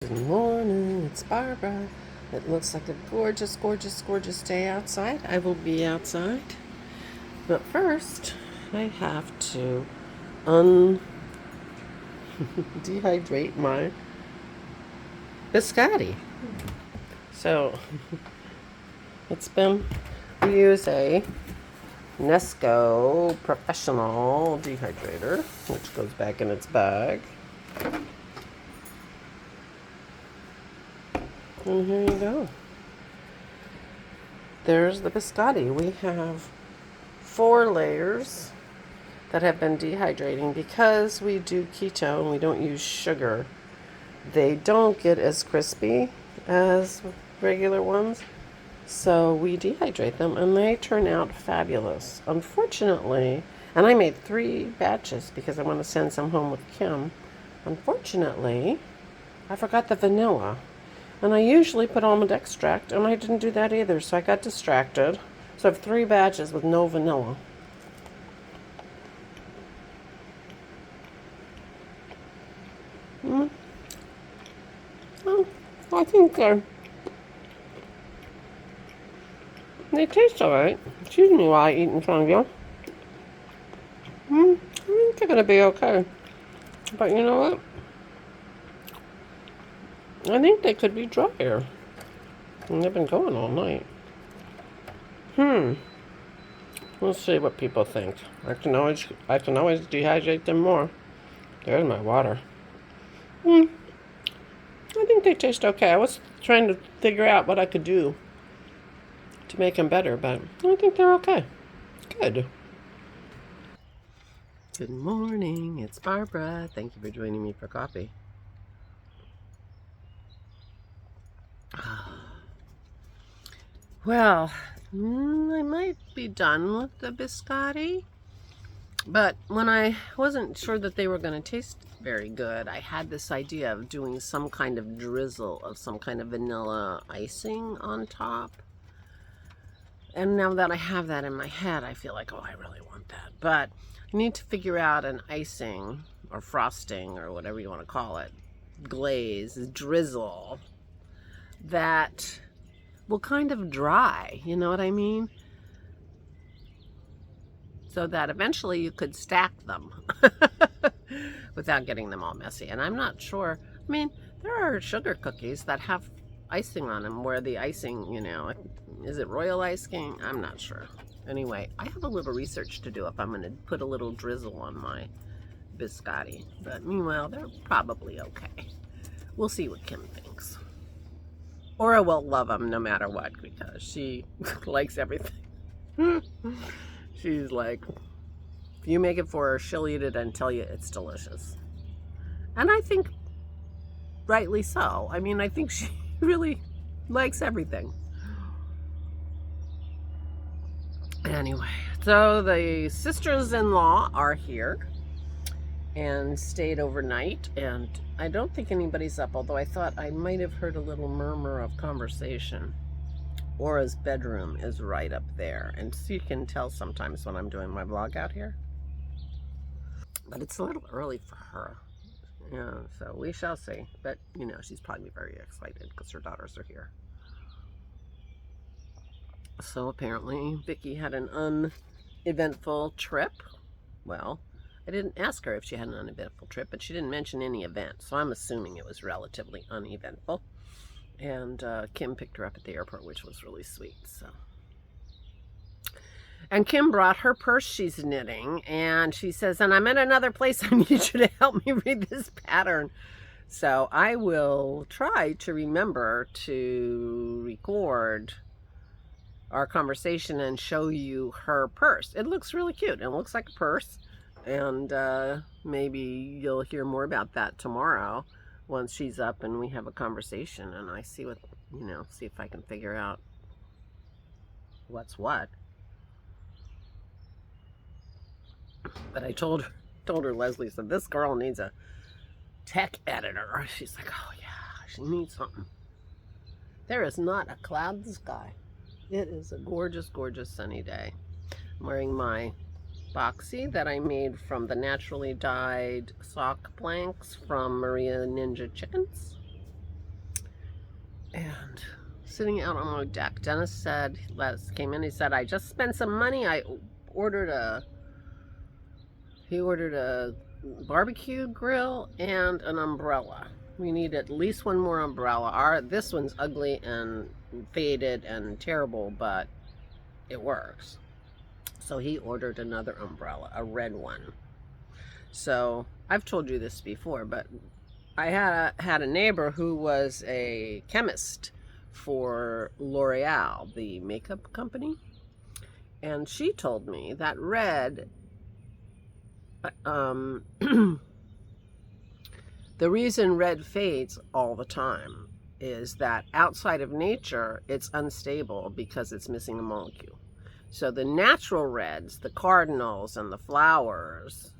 Good morning, it's Barbara. It looks like a gorgeous, gorgeous, gorgeous day outside. I will be outside. But first, I have to dehydrate my biscotti. So, we use a Nesco professional dehydrator, which goes back in its bag. And here you go. There's the biscotti. We have 4 layers that have been dehydrating because we do keto and we don't use sugar. They don't get as crispy as regular ones, so we dehydrate them and they turn out fabulous. Unfortunately, and I made 3 batches because I want to send some home with Kim. Unfortunately, I forgot the vanilla. And I usually put almond extract, and I didn't do that either, so I got distracted. So I have 3 batches with no vanilla. Well, I think they taste alright. Excuse me while I eat in front of you. I think they're going to be okay. But you know what? I think they could be drier. And they've been going all night. We'll see what people think. I can always dehydrate them more. There's my water. I think they taste okay. I was trying to figure out what I could do to make them better, but I think they're okay. Good. Good morning. It's Barbara. Thank you for joining me for coffee. Well, I might be done with the biscotti, but when I wasn't sure that they were going to taste very good, I had this idea of doing some kind of drizzle of some kind of vanilla icing on top. And now that I have that in my head, I feel like, oh, I really want that. But I need to figure out an icing or frosting or whatever you want to call it, glaze, drizzle, that will kind of dry, you know what I mean? So that eventually you could stack them without getting them all messy. And I'm not sure, I mean, there are sugar cookies that have icing on them where the icing, you know, is it royal icing? I'm not sure. Anyway, I have a little research to do if I'm going to put a little drizzle on my biscotti. But meanwhile, they're probably okay. We'll see what Kim thinks. Aura will love them no matter what because she likes everything. She's like, if you make it for her, she'll eat it and tell you it's delicious. And I think rightly so. I mean, I think she really likes everything. Anyway, so the sisters-in-law are here and stayed overnight, and I don't think anybody's up, although I thought I might have heard a little murmur of conversation. Aura's bedroom is right up there, and so you can tell sometimes when I'm doing my vlog out here. But it's a little early for her. Yeah, so we shall see. But, you know, she's probably very excited because her daughters are here. So apparently Vicky had an uneventful trip. Well, I didn't ask her if she had an uneventful trip, but she didn't mention any event, so I'm assuming it was relatively uneventful. And Kim picked her up at the airport, which was really sweet. So, and Kim brought her purse she's knitting, and she says, and I'm in another place, I need you to help me read this pattern. So I will try to remember to record our conversation and show you her purse. It looks really cute. It looks like a purse, and maybe you'll hear more about that tomorrow once she's up and we have a conversation and I see what, you know, see if I can figure out what's what. But I told her Leslie said, this girl needs a tech editor. She's like, oh yeah, she needs something. There is not a cloud in the sky. It is a gorgeous, gorgeous sunny day. I'm wearing my boxy that I made from the naturally dyed sock blanks from Maria Ninja Chickens. And sitting out on my deck, Dennis said, came in, he said, I just spent some money. He ordered a barbecue grill and an umbrella. We need at least one more umbrella. This one's ugly and faded and terrible, but it works. So he ordered another umbrella, a red one. So I've told you this before, but I had a neighbor who was a chemist for L'Oreal, the makeup company, and she told me that red, the reason red fades all the time is that outside of nature, it's unstable because it's missing a molecule. So the natural reds, the cardinals and the flowers,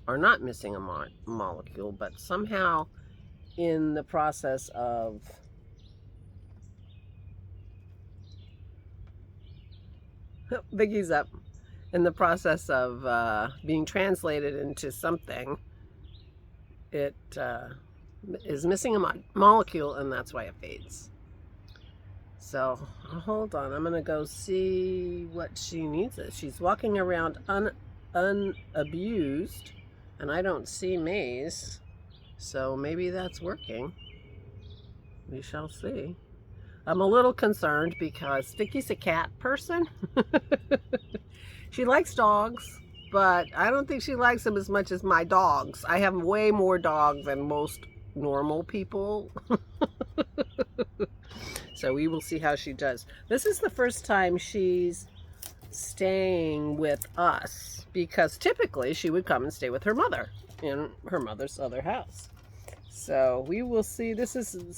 are not missing a molecule, but somehow in the process of Biggie's up, in the process of being translated into something, it is missing a molecule, and that's why it fades. So hold on, I'm gonna go see what she needs. She's walking around unabused, and I don't see Maze, so maybe that's working. We shall see. I'm a little concerned because Vicky's a cat person. She likes dogs, but I don't think she likes them as much as my dogs. I have way more dogs than most normal people. So we will see how she does. This is the first time she's staying with us, because typically she would come and stay with her mother in her mother's other house. So we will see. This is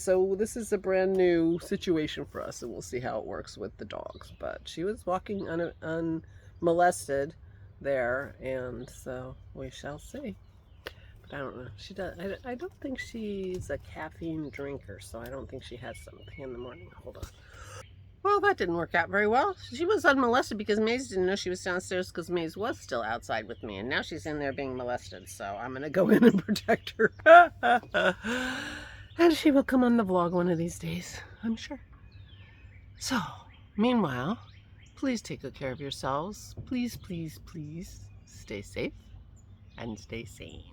a brand new situation for us, and we'll see how it works with the dogs. But she was walking unmolested there, and so we shall see. But I don't know. She does. I don't think she's a caffeine drinker, so I don't think she has something in the morning. Hold on. Well, that didn't work out very well. She was unmolested because Maze didn't know she was downstairs, because Maze was still outside with me, and now she's in there being molested, so I'm going to go in and protect her. And she will come on the vlog one of these days, I'm sure. So, meanwhile, please take good care of yourselves. Please, please, please stay safe and stay sane.